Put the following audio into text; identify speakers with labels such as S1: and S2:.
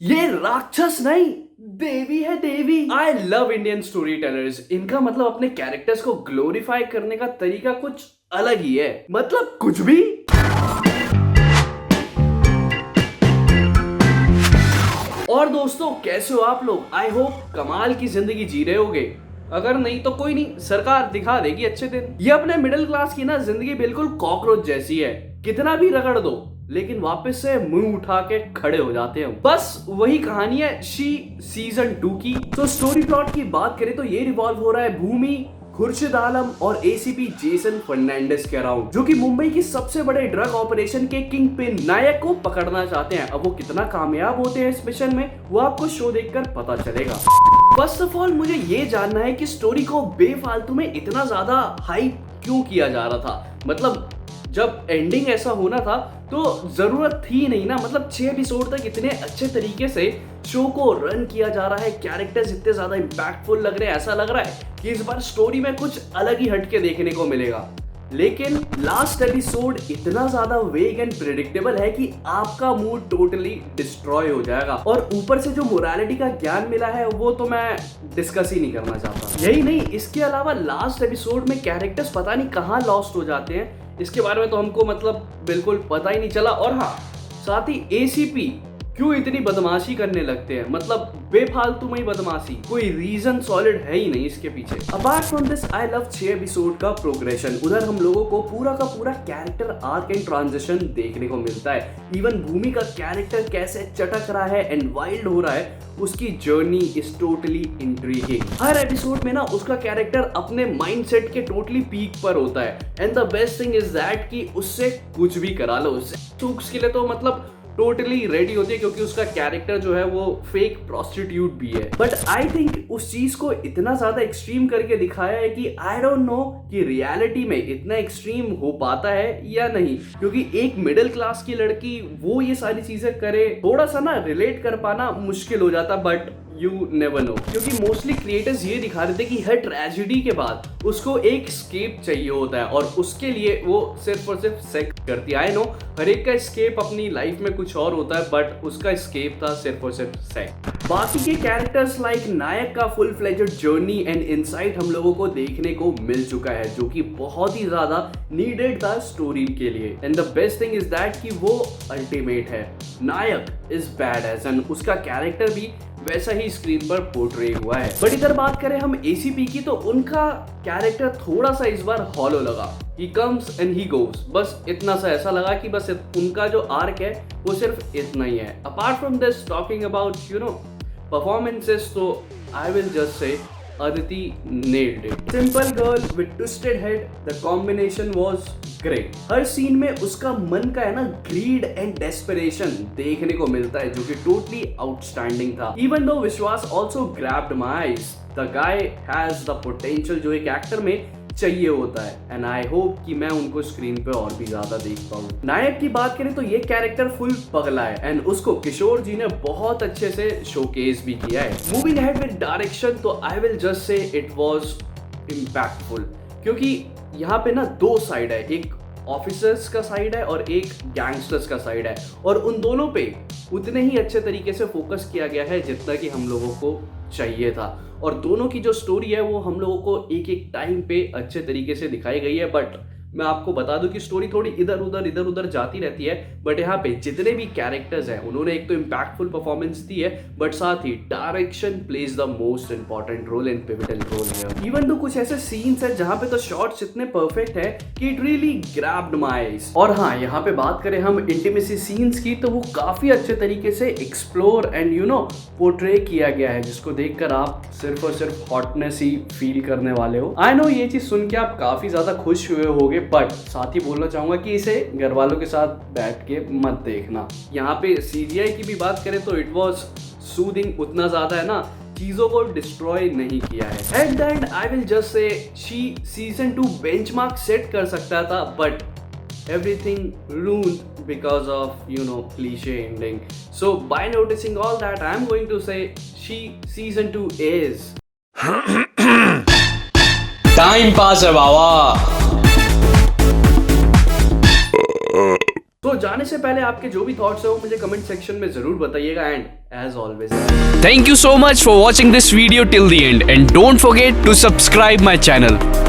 S1: ये राक्षस नहीं, देवी है देवी। I love Indian storytellers. इनका मतलब अपने कैरेक्टर्स को ग्लोरीफाई करने का तरीका कुछ अलग ही है, मतलब कुछ भी। और दोस्तों, कैसे हो आप लोग? आई होप कमाल की जिंदगी जी रहे होगे। अगर नहीं तो कोई नहीं, सरकार दिखा देगी अच्छे दिन। ये अपने मिडिल क्लास की ना जिंदगी बिल्कुल कॉकरोच जैसी है। कितना भी रगड़ दो लेकिन वापस से मुंह उठा के खड़े हो जाते हैं। बस वही कहानी है शी सीजन 2 की। तो स्टोरी प्लॉट की बात करें तो ये रिवॉल्व हो रहा है भूमि, खुर्शीद आलम और एसीपी जेसन फर्नांडिस के अराउंड, जो कि मुंबई की सबसे बड़े ड्रग ऑपरेशन के किंग पिन नायक को पकड़ना चाहते हैं। अब वो कितना कामयाब होते हैं इस मिशन में, वो आपको शो देखकर पता चलेगा। फर्स्ट ऑफ ऑल मुझे ये जानना है कि स्टोरी को बेफालतू में इतना ज्यादा हाइप क्यों किया जा रहा था। मतलब जब एंडिंग ऐसा होना था तो जरूरत थी नहीं ना। मतलब 6 एपिसोड तक इतने अच्छे तरीके से शो को रन किया जा रहा है, कैरेक्टर्स इतने ज्यादा इंपैक्टफुल लग रहे हैं, ऐसा लग रहा है कि इस बार स्टोरी में कुछ अलग ही हटके देखने को मिलेगा। लेकिन लास्ट एपिसोड इतना ज्यादा वेग एंड प्रेडिक्टेबल है कि आपका मूड टोटली डिस्ट्रॉय हो जाएगा। और ऊपर से जो मोरालिटी का ज्ञान मिला है वो तो मैं डिस्कस ही नहीं करना चाहता। यही नहीं, इसके अलावा लास्ट एपिसोड में कैरेक्टर्स पता नहीं कहाँ लॉस्ट हो जाते हैं, इसके बारे में तो हमको मतलब बिल्कुल पता ही नहीं चला। और हाँ, साथ ही एसीपी क्यों इतनी बदमाशी करने लगते हैं, मतलब बेफालतू में ही बदमाशी, कोई रीजन सॉलिड है ही नहीं इसके पीछे। Apart from this I love 6 episode का प्रोग्रेशन। उधर हम लोगों को पूरा का पूरा कैरेक्टर आर्क एंड ट्रांजिशन देखने को मिलता है। इवन भूमि का कैरेक्टर कैसे चटक रहा है एंड वाइल्ड हो रहा है, उसकी journey is totally intriguing. Her episode में ना उसका कैरेक्टर अपने माइंडसेट के टोटली पीक पर होता है। And the best thing is that कि उससे कुछ भी करा लो, उससे चूक्स के लिए तो मतलब टोटली रेडी होती है, क्योंकि उसका कैरेक्टर जो है वो फेक प्रोस्टिट्यूट भी है। बट आई थिंक उस चीज को इतना ज्यादा एक्सट्रीम करके दिखाया है कि आई डोंट नो कि रियलिटी में इतना एक्सट्रीम हो पाता है या नहीं। क्योंकि एक मिडिल क्लास की लड़की वो ये सारी चीजें करे, थोड़ा सा ना रिलेट कर पाना मुश्किल हो जाता। बट यू नेवर नो, क्योंकि मोस्टली क्रिएटर्स ये दिखा रहे थे कि हर ट्रेजेडी के बाद उसको एक स्केप चाहिए होता है और उसके लिए वो सिर्फ और सिर्फ सेक्स करती है। आई नो हर एक का स्केप अपनी लाइफ में कुछ और होता है, बट उसका स्केप था सिर्फ और सिर्फ सेक्स। बाकी के कैरेक्टर्स लाइक नायक का full fledged journey and insight हम लोगों को देखने को मिल चुका है, जो कि बहुत ही ज्यादा नीडेड था स्टोरी के लिए। And the best thing is that कि वो अल्टीमेट है। नायक इज बैड एज एंड उसका कैरेक्टर भी वैसा ही स्क्रीन पर पोर्ट्रे हुआ है। बट इधर बात करें हम एसीपी की, तो उनका कैरेक्टर थोड़ा सा इस बार हॉलो लगा। ही कम्स एंड ही गोस, बस इतना सा ऐसा लगा कि बस उनका जो आर्क है वो सिर्फ इतना ही है। Apart from this, talking about performances, तो I will just say Aditi nailed it. Simple girl with twisted head, the combination was great. हर सीन में उसका मन का है ना ग्रीड एंड डेस्परेशन देखने को मिलता है, जो कि टोटली आउटस्टैंडिंग था। Even though विश्वास also grabbed my eyes, the guy has the potential जो एक एक्टर में चाहिए होता है। एंड आई होप कि मैं उनको स्क्रीन पे और भी ज्यादा देख पाऊँ। नायक की बात करें तो ये कैरेक्टर फुल पगला है एंड उसको किशोर जी ने बहुत अच्छे से शोकेस भी किया है। मूविंग अहेड विद डायरेक्शन, तो आई विल जस्ट से इट वाज इम्पैक्टफुल, क्योंकि यहाँ पे ना दो साइड है, एक ऑफिसर्स का साइड है और एक गैंगस्टर्स का साइड है, और उन दोनों पे उतने ही अच्छे तरीके से फोकस किया गया है जितना कि हम लोगों को चाहिए था। और दोनों की जो स्टोरी है वो हम लोगों को एक एक टाइम पे अच्छे तरीके से दिखाई गई है। बट मैं आपको बता दूं कि स्टोरी थोड़ी इधर उधर जाती रहती है। बट यहाँ पे जितने भी कैरेक्टर्स हैं उन्होंने एक तो इम्पैक्टफुल परफॉर्मेंस दी है, बट साथ ही direction plays the most important role and pivotal role here. Even तो कुछ ऐसे सीन्स है जहाँ पे तो शॉट्स इतने परफेक्ट है कि it really grabbed my eyes. और हाँ, यहाँ पे बात करें हम इंटीमेसी सीन्स की, तो वो काफी अच्छे तरीके से एक्सप्लोर एंड पोर्ट्रे किया गया है, जिसको देखकर आप सिर्फ और सिर्फ हॉटनेस ही फील करने वाले हो। आई नो ये चीज सुन के आप काफी ज्यादा खुश हुए होगे, बट साथ ही बोलना चाहूंगा कि इसे घर वालों के साथ बैठ के मत देखना। यहाँ पे सीजीआई की भी बात करें तो इट वाज सूदिंग, उतना ज्यादा है ना, चीजों को डिस्ट्रॉय नहीं किया है। At the and I will just से शी सीजन 2 बेंचमार्क सेट कर सकता था, but everything ruined because of cliche ending. So by noticing all that, I'm going to say she season 2 is
S2: time pass है बाबा।
S1: तो जाने से पहले आपके जो भी थॉट्स है वो मुझे कमेंट सेक्शन में जरूर बताइएगा and as always
S2: Thank you so much for watching this video till the end and don't forget to subscribe my channel.